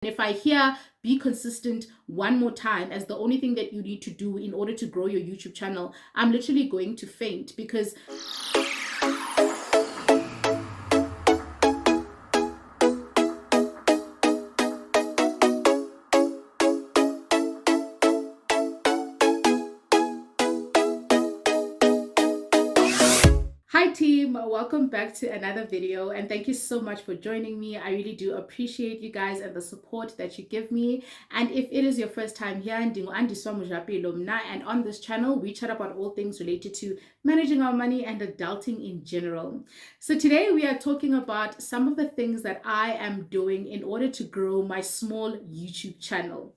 If I hear be consistent one more time as the only thing that you need to do in order to grow your YouTube channel, I'm literally going to faint because hi team, welcome back to another video and thank you so much for joining me. I really do appreciate you guys and the support that you give me. And if it is your first time here, andiswa.mojapelo, and on this channel we chat about all things related to managing our money and adulting in general. So today we are talking about some of the things that I am doing in order to grow my small YouTube channel.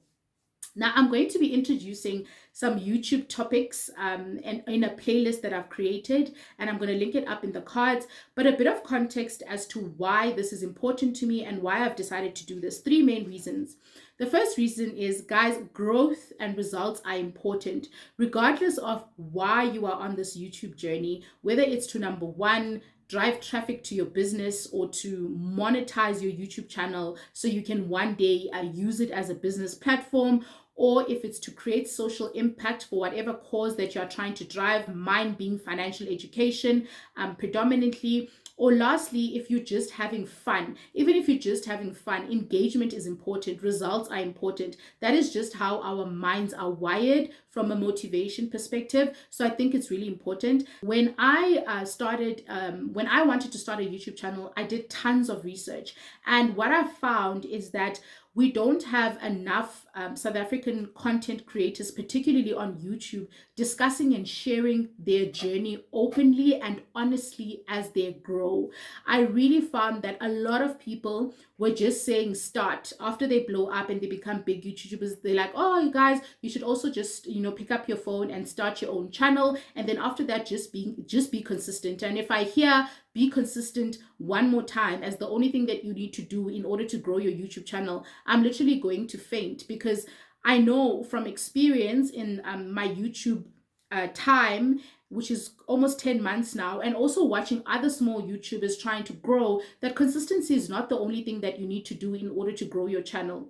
Now, I'm going to be introducing some YouTube topics and in a playlist that I've created, and I'm going to link it up in the cards, but a bit of context as to why this is important to me and why I've decided to do this. Three main reasons. The first reason is, guys, growth and results are important, regardless of why you are on this YouTube journey, whether it's to number one, drive traffic to your business or to monetize your YouTube channel so you can one day use it as a business platform, or if it's to create social impact for whatever cause that you're trying to drive, mine being financial education predominantly. Or lastly, if you're just having fun, even if you're just having fun, engagement is important, results are important. That is just how our minds are wired from a motivation perspective. So I think it's really important. When I when I wanted to start a YouTube channel, I did tons of research. And what I found is that we don't have enough South African content creators, particularly on YouTube, discussing and sharing their journey openly and honestly as they grow. I really found that a lot of people were just saying start after they blow up and they become big YouTubers. They're like, oh, you guys, you should also just, pick up your phone and start your own channel. And then after that, just be consistent. And if I hear be consistent one more time as the only thing that you need to do in order to grow your YouTube channel, I'm literally going to faint, because I know from experience in my YouTube time, which is almost 10 months now, and also watching other small YouTubers trying to grow, that consistency is not the only thing that you need to do in order to grow your channel.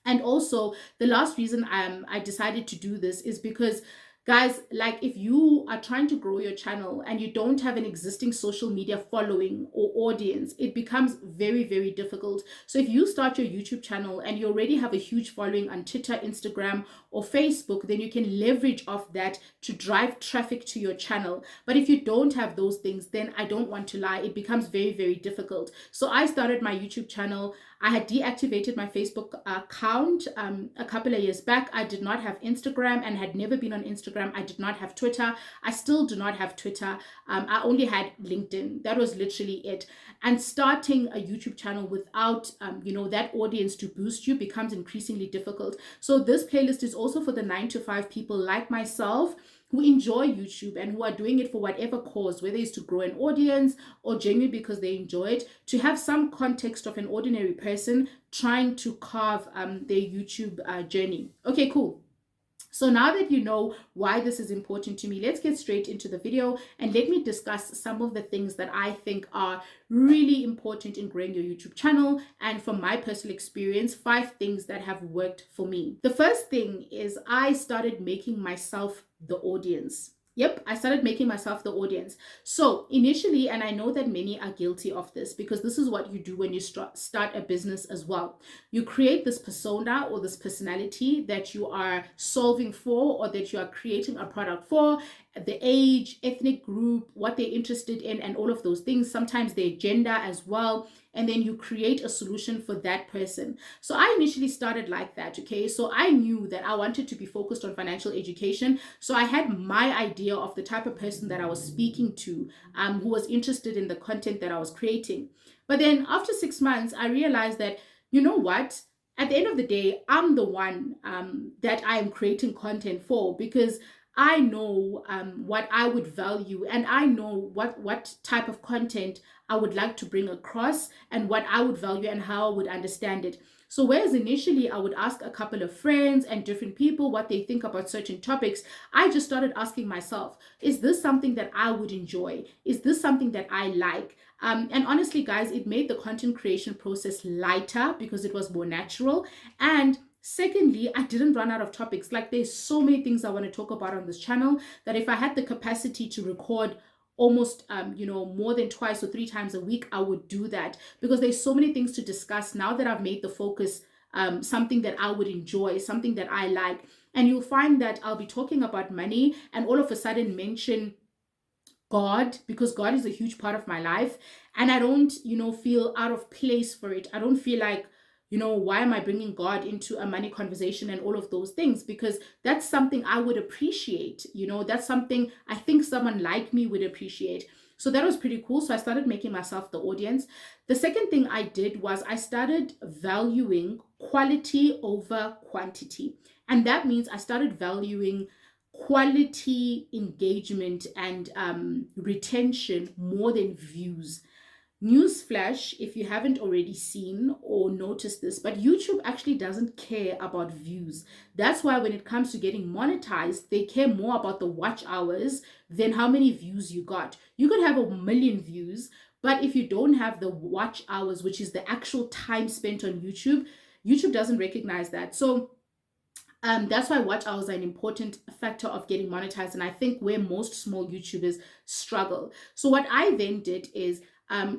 And also, the last reason I decided to do this is because, guys, like if you are trying to grow your channel and you don't have an existing social media following or audience, it becomes very, very difficult. So if you start your YouTube channel and you already have a huge following on Twitter, Instagram, or Facebook, then you can leverage off that to drive traffic to your channel. But if you don't have those things, then I don't want to lie, it becomes very, very difficult. So I started my YouTube channel. I had deactivated my Facebook account a couple of years back. I did not have Instagram and had never been on Instagram. I did not have Twitter. I still do not have Twitter. I only had LinkedIn. That was literally it. And starting a YouTube channel without, that audience to boost you becomes increasingly difficult. So this playlist is also for the 9-to-5 people like myself who enjoy YouTube and who are doing it for whatever cause, whether it's to grow an audience or genuinely because they enjoy it, to have some context of an ordinary person trying to carve their YouTube journey. Okay, cool. So now that you know why this is important to me, let's get straight into the video and let me discuss some of the things that I think are really important in growing your YouTube channel. And from my personal experience, 5 things that have worked for me. The first thing is I started making myself the audience. Yep, I started making myself the audience. So initially, and I know that many are guilty of this because this is what you do when you start a business as well. You create this persona or this personality that you are solving for or that you are creating a product for, the age, ethnic group, what they're interested in, and all of those things, sometimes their gender as well. And then you create a solution for that person. So I initially started like that, okay? So I knew that I wanted to be focused on financial education. So I had my idea of the type of person that I was speaking to, who was interested in the content that I was creating. But then after 6 months, I realized that, you know what? At the end of the day, I'm the one that I am creating content for, because I know what I would value, and I know what type of content I would like to bring across and what I would value and how I would understand it. So whereas initially I would ask a couple of friends and different people what they think about certain topics, I just started asking myself, is this something that I would enjoy? Is this something that I like? And honestly, guys, it made the content creation process lighter because it was more natural. And secondly, I didn't run out of topics. Like, there's so many things I want to talk about on this channel that if I had the capacity to record almost more than twice or three times a week, I would do that, because there's so many things to discuss now that I've made the focus something that I would enjoy, something that I like. And you'll find that I'll be talking about money and all of a sudden mention God, because God is a huge part of my life. And I don't, feel out of place for it. I don't feel like, why am I bringing God into a money conversation and all of those things? Because that's something I would appreciate. That's something I think someone like me would appreciate. So that was pretty cool. So I started making myself the audience. The second thing I did was I started valuing quality over quantity. And that means I started valuing quality engagement and retention more than views. Newsflash, if you haven't already seen or noticed this, but YouTube actually doesn't care about views. That's why when it comes to getting monetized, they care more about the watch hours than how many views you got. You could have 1 million views, but if you don't have the watch hours, which is the actual time spent on YouTube, YouTube doesn't recognize that. So that's why watch hours are an important factor of getting monetized, and I think where most small YouTubers struggle. So what I then did is,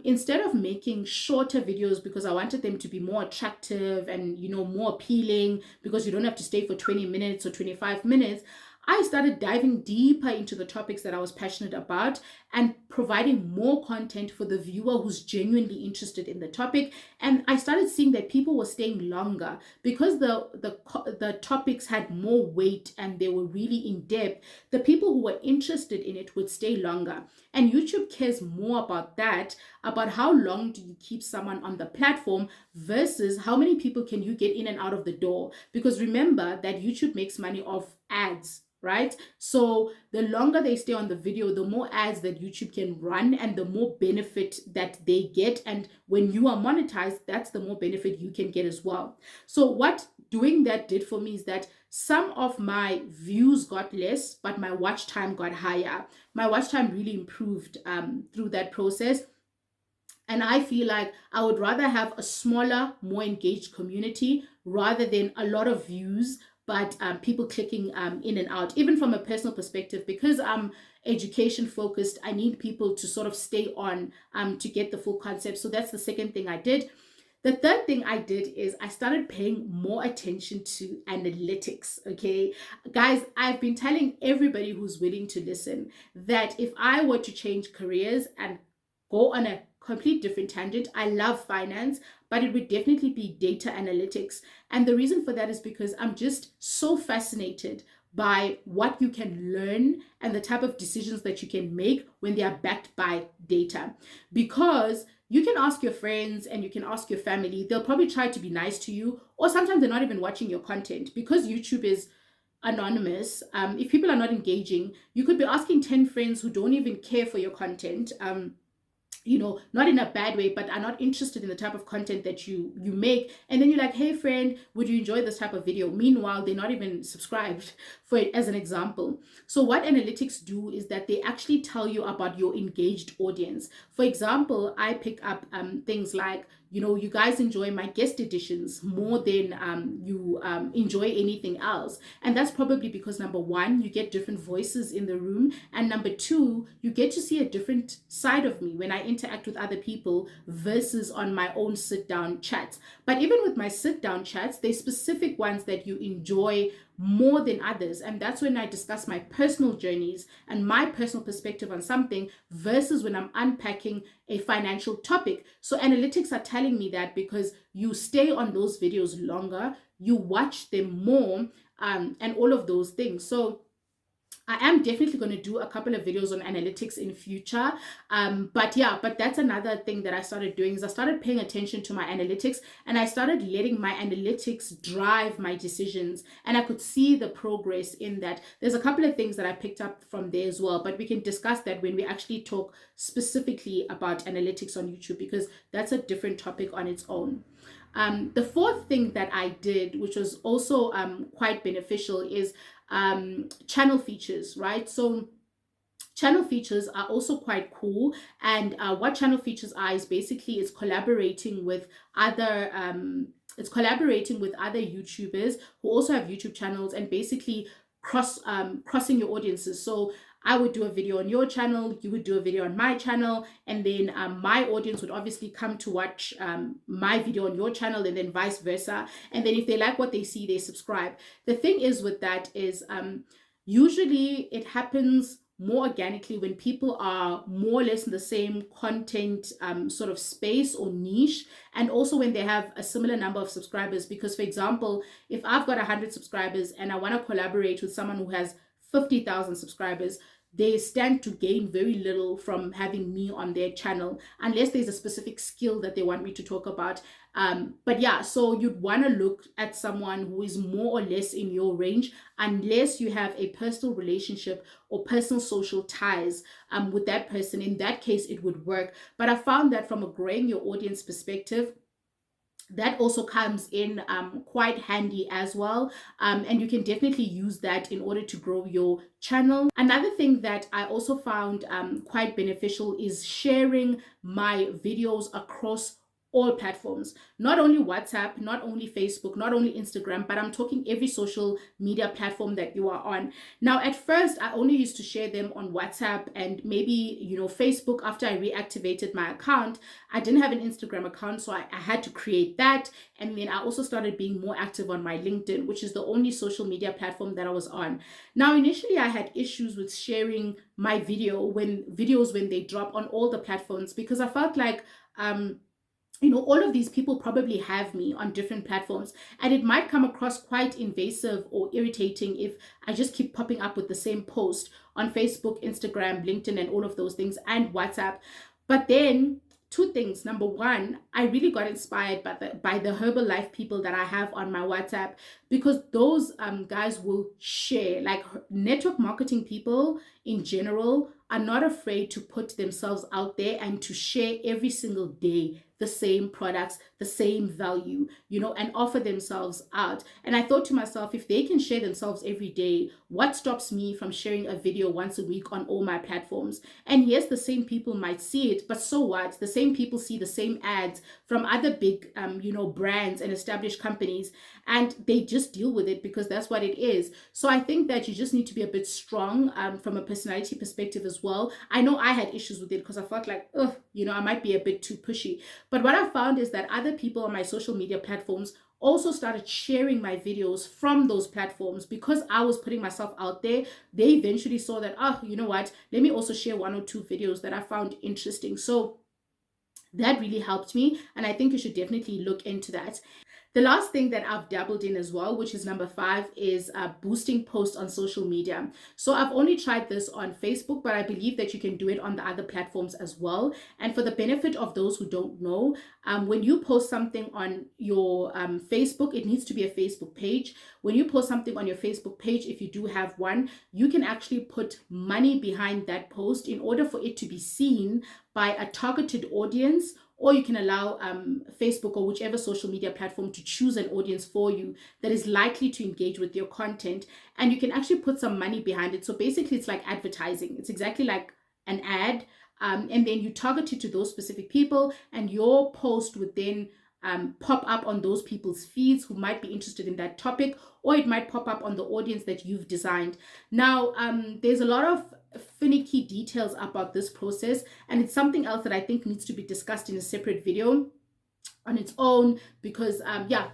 instead of making shorter videos because I wanted them to be more attractive and more appealing, because you don't have to stay for 20 minutes or 25 minutes, I started diving deeper into the topics that I was passionate about and providing more content for the viewer who's genuinely interested in the topic. And I started seeing that people were staying longer because the topics had more weight and they were really in depth. The people who were interested in it would stay longer. And YouTube cares more about that, about how long do you keep someone on the platform versus how many people can you get in and out of the door. Because remember that YouTube makes money off ads, right? So the longer they stay on the video, the more ads that YouTube can run and the more benefit that they get. And when you are monetized, that's the more benefit you can get as well. So what doing that did for me is that some of my views got less, but my watch time got higher. My watch time really improved through that process. And I feel like I would rather have a smaller, more engaged community rather than a lot of views, but people clicking in and out. Even from a personal perspective, because I'm education focused, I need people to sort of stay on to get the full concept. So that's the second thing I did. The third thing I did is I started paying more attention to analytics. Okay, guys, I've been telling everybody who's willing to listen that if I were to change careers and go on a complete different tangent, I love finance, but it would definitely be data analytics. And the reason for that is because I'm just so fascinated by what you can learn and the type of decisions that you can make when they are backed by data. Because you can ask your friends and you can ask your family, they'll probably try to be nice to you, or sometimes they're not even watching your content because YouTube is anonymous. If people are not engaging, you could be asking 10 friends who don't even care for your content, not in a bad way, but are not interested in the type of content that you make. And then you're like, hey friend, would you enjoy this type of video? Meanwhile, they're not even subscribed, for it as an example. So what analytics do is that they actually tell you about your engaged audience. For example, I pick up things like, you guys enjoy my guest editions more than you enjoy anything else. And that's probably because, number one, you get different voices in the room. And number two, you get to see a different side of me when I interact with other people versus on my own sit down chats. But even with my sit down chats, there's specific ones that you enjoy more than others. And that's when I discuss my personal journeys and my personal perspective on something versus when I'm unpacking a financial topic. So analytics are telling me that because you stay on those videos longer, you watch them more, and all of those things. So I am definitely going to do a couple of videos on analytics in future. But that's another thing that I started doing is I started paying attention to my analytics and I started letting my analytics drive my decisions. And I could see the progress in that. There's a couple of things that I picked up from there as well, but we can discuss that when we actually talk specifically about analytics on YouTube, because that's a different topic on its own. The fourth thing that I did, which was also quite beneficial, is channel features, right? So channel features are also quite cool. And what channel features are is basically it's collaborating with other YouTubers who also have YouTube channels, and basically crossing your audiences. So I would do a video on your channel, you would do a video on my channel, and then my audience would obviously come to watch my video on your channel, and then vice versa. And then if they like what they see, they subscribe. The thing is with that is usually it happens more organically when people are more or less in the same content sort of space or niche, and also when they have a similar number of subscribers. Because for example, if I've got 100 subscribers and I want to collaborate with someone who has 50,000 subscribers, they stand to gain very little from having me on their channel, unless there's a specific skill that they want me to talk about. But yeah, so you'd want to look at someone who is more or less in your range, unless you have a personal relationship or personal social ties with that person. In that case, it would work. But I found that from a growing your audience perspective, that also comes in quite handy as well. And you can definitely use that in order to grow your channel. Another thing that I also found quite beneficial is sharing my videos across all platforms, not only WhatsApp, not only Facebook, not only Instagram, but I'm talking every social media platform that you are on. Now, at first, I only used to share them on WhatsApp and maybe, Facebook. After I reactivated my account, I didn't have an Instagram account, so I had to create that. And then I also started being more active on my LinkedIn, which is the only social media platform that I was on. Now, initially, I had issues with sharing my videos when they drop on all the platforms, because I felt like, all of these people probably have me on different platforms, and it might come across quite invasive or irritating if I just keep popping up with the same post on Facebook, Instagram, LinkedIn, and all of those things, and WhatsApp. But then two things. Number one, I really got inspired by the Herbalife people that I have on my WhatsApp, because those guys will share. Like, network marketing people in general are not afraid to put themselves out there and to share every single day the same products, the same value, and offer themselves out. And I thought to myself, if they can share themselves every day, what stops me from sharing a video once a week on all my platforms? And yes, the same people might see it, but so what? The same people see the same ads from other big, brands and established companies, and they just deal with it because that's what it is. So I think that you just need to be a bit strong from a personality perspective as well. I know I had issues with it because I felt like, I might be a bit too pushy. But what I found is that other people on my social media platforms also started sharing my videos from those platforms. Because I was putting myself out there, they eventually saw that, you know what, let me also share one or two videos that I found interesting. So that really helped me, and I think you should definitely look into that. The last thing that I've dabbled in as well, which is number 5, is boosting posts on social media. So I've only tried this on Facebook, but I believe that you can do it on the other platforms as well. And for the benefit of those who don't know, when you post something on your Facebook, it needs to be a Facebook page. When you post something on your Facebook page, if you do have one, you can actually put money behind that post in order for it to be seen by a targeted audience, or you can allow Facebook or whichever social media platform to choose an audience for you that is likely to engage with your content, and you can actually put some money behind it. So basically, it's like advertising. It's exactly like an ad, and then you target it to those specific people, and your post would then pop up on those people's feeds who might be interested in that topic, or it might pop up on the audience that you've designed. Now, there's a lot of finicky details about this process, and it's something else that I think needs to be discussed in a separate video on its own, because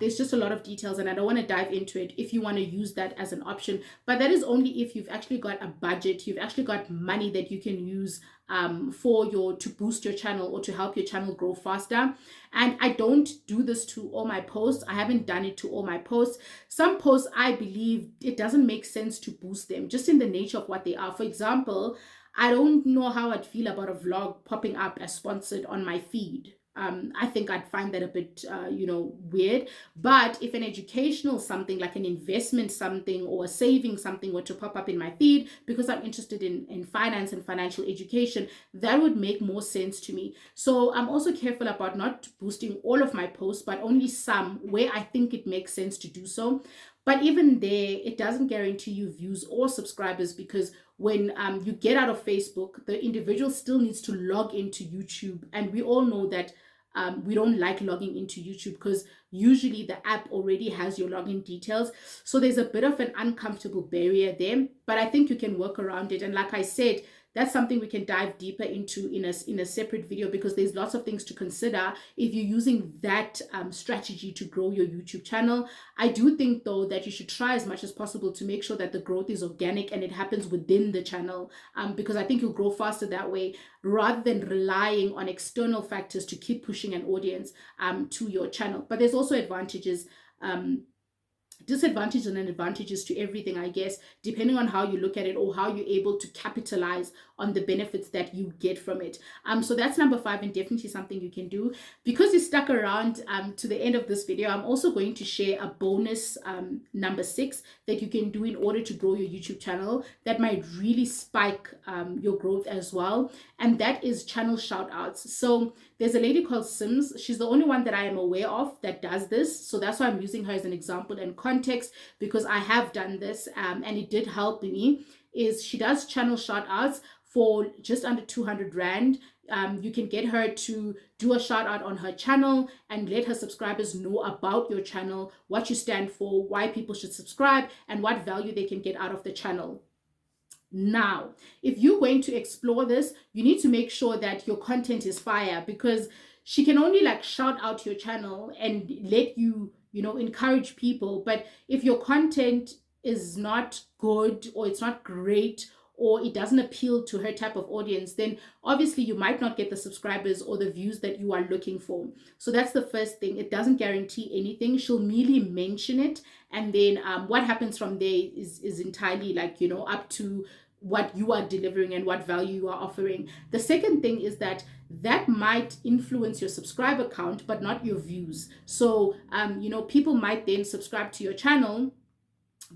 there's just a lot of details, and I don't want to dive into it if you want to use that as an option. But that is only if you've actually got a budget, you've actually got money that you can use to boost your channel or to help your channel grow faster. And I don't do this to all my posts. I haven't done it to all my posts. Some posts, I believe it doesn't make sense to boost them just in the nature of what they are. For example, I don't know how I'd feel about a vlog popping up as sponsored on my feed. I think I'd find that a bit, weird. But if an educational something, like an investment something or a saving something, were to pop up in my feed because I'm interested in finance and financial education, that would make more sense to me. So I'm also careful about not boosting all of my posts, but only some where I think it makes sense to do so. But even there, it doesn't guarantee you views or subscribers, because when you get out of Facebook, the individual still needs to log into YouTube. And we all know that we don't like logging into YouTube because usually the app already has your login details. So there's a bit of an uncomfortable barrier there, but I think you can work around it. And like I said, that's something we can dive deeper into in a separate video, because there's lots of things to consider if you're using that strategy to grow your YouTube channel. I do think though that you should try as much as possible to make sure that the growth is organic and it happens within the channel, because I think you'll grow faster that way, rather than relying on external factors to keep pushing an audience to your channel. But there's also advantages, disadvantages and advantages to everything, I guess, depending on how you look at it or how you're able to capitalize on the benefits that you get from it. So that's number 5, and definitely something you can do. Because you stuck around to the end of this video, I'm also going to share a bonus number 6 that you can do in order to grow your YouTube channel that might really spike your growth as well, and that is channel shout outs. So there's a lady called Sims. She's the only one that I am aware of that does this, so that's why I'm using her as an example and context, because I have done this and it did help me. Is she does channel shout outs for just under 200 Rand. You can get her to do a shout out on her channel and let her subscribers know about your channel, what you stand for, why people should subscribe, and what value they can get out of the channel. Now, if you're going to explore this, you need to make sure that your content is fire, because she can only like shout out your channel and let you, encourage people. But if your content is not good, or it's not great, or it doesn't appeal to her type of audience, then obviously you might not get the subscribers or the views that you are looking for. So that's the first thing. It doesn't guarantee anything. She'll merely mention it, and then what happens from there is entirely like, up to what you are delivering and what value you are offering. The second thing is that might influence your subscriber count, but not your views. So people might then subscribe to your channel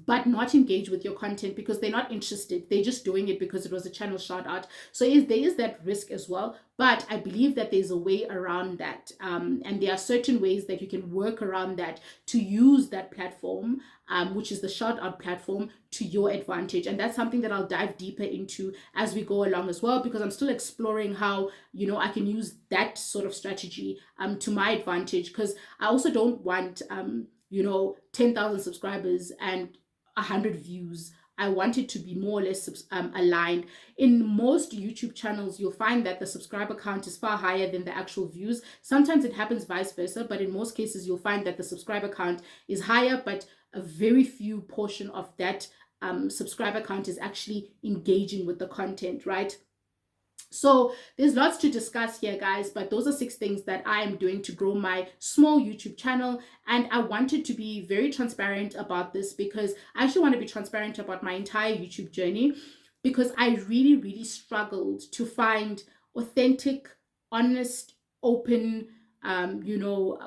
but not engage with your content because they're not interested. They're just doing it because it was a channel shout out. So there is that risk as well. But I believe that there's a way around that. And there are certain ways that you can work around that to use that platform, which is the shout out platform, to your advantage. And that's something that I'll dive deeper into as we go along as well, because I'm still exploring how, I can use that sort of strategy to my advantage, because I also don't want 10,000 subscribers and 100 views. I want it to be more or less aligned. In most YouTube channels, you'll find that the subscriber count is far higher than the actual views. Sometimes it happens vice versa, but in most cases, you'll find that the subscriber count is higher, but a very few portion of that subscriber count is actually engaging with the content, right? So there's lots to discuss here, guys, but those are 6 things that I am doing to grow my small YouTube channel. And I wanted to be very transparent about this, because I actually want to be transparent about my entire YouTube journey, because I really, really struggled to find authentic, honest, open,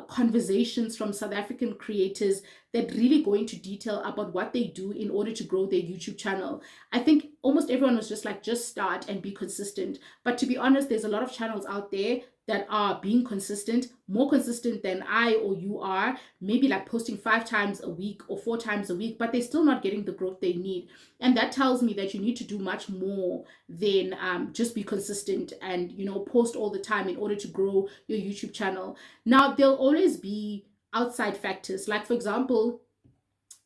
conversations from South African creators that really go into detail about what they do in order to grow their YouTube channel. I think almost everyone was just like, just start and be consistent. But to be honest, there's a lot of channels out there that are being consistent, more consistent than I or you are, maybe like posting 5 times a week or 4 times a week, but they're still not getting the growth they need. And that tells me that you need to do much more than just be consistent and, post all the time in order to grow your YouTube channel. Now, there'll always be outside factors. Like, for example,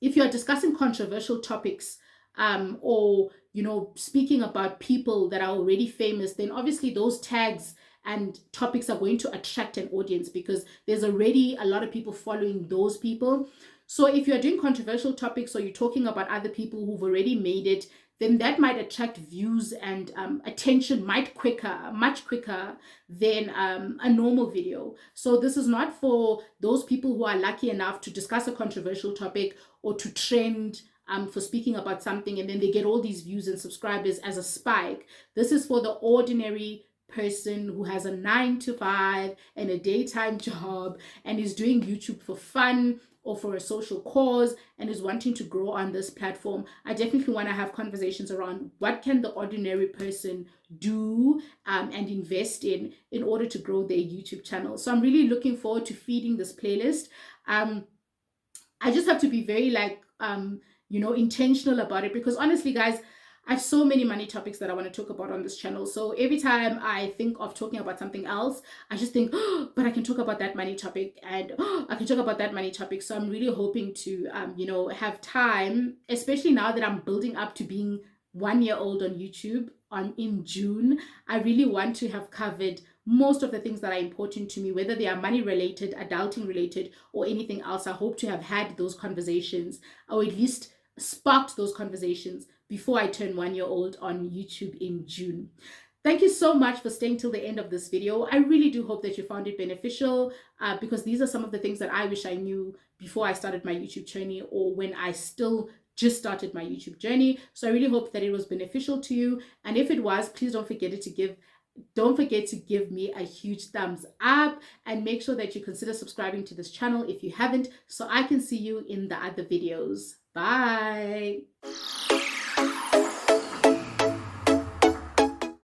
if you're discussing controversial topics, or, speaking about people that are already famous, then obviously those tags and topics are going to attract an audience, because there's already a lot of people following those people. So if you're doing controversial topics, or you're talking about other people who've already made it, then that might attract views and attention much quicker than a normal video. So this is not for those people who are lucky enough to discuss a controversial topic or to trend for speaking about something, and then they get all these views and subscribers as a spike. This is for the ordinary person who has a 9-to-5 and a daytime job and is doing YouTube for fun or for a social cause and is wanting to grow on this platform. I definitely want to have conversations around what can the ordinary person do and invest in order to grow their YouTube channel. So I'm really looking forward to feeding this playlist. I just have to be very intentional about it, because honestly, guys, I have so many money topics that I want to talk about on this channel. So every time I think of talking about something else, I just think, oh, but I can talk about that money topic, and oh, I can talk about that money topic. So I'm really hoping to, have time, especially now that I'm building up to being 1 year old on YouTube in June. I really want to have covered most of the things that are important to me, whether they are money related, adulting related, or anything else. I hope to have had those conversations, or at least sparked those conversations before I turn 1 year old on YouTube in June. Thank you so much for staying till the end of this video. I really do hope that you found it beneficial, because these are some of the things that I wish I knew before I started my YouTube journey, or when I still just started my YouTube journey. So I really hope that it was beneficial to you. And if it was, please don't forget to give me a huge thumbs up, and make sure that you consider subscribing to this channel if you haven't, so I can see you in the other videos. Bye.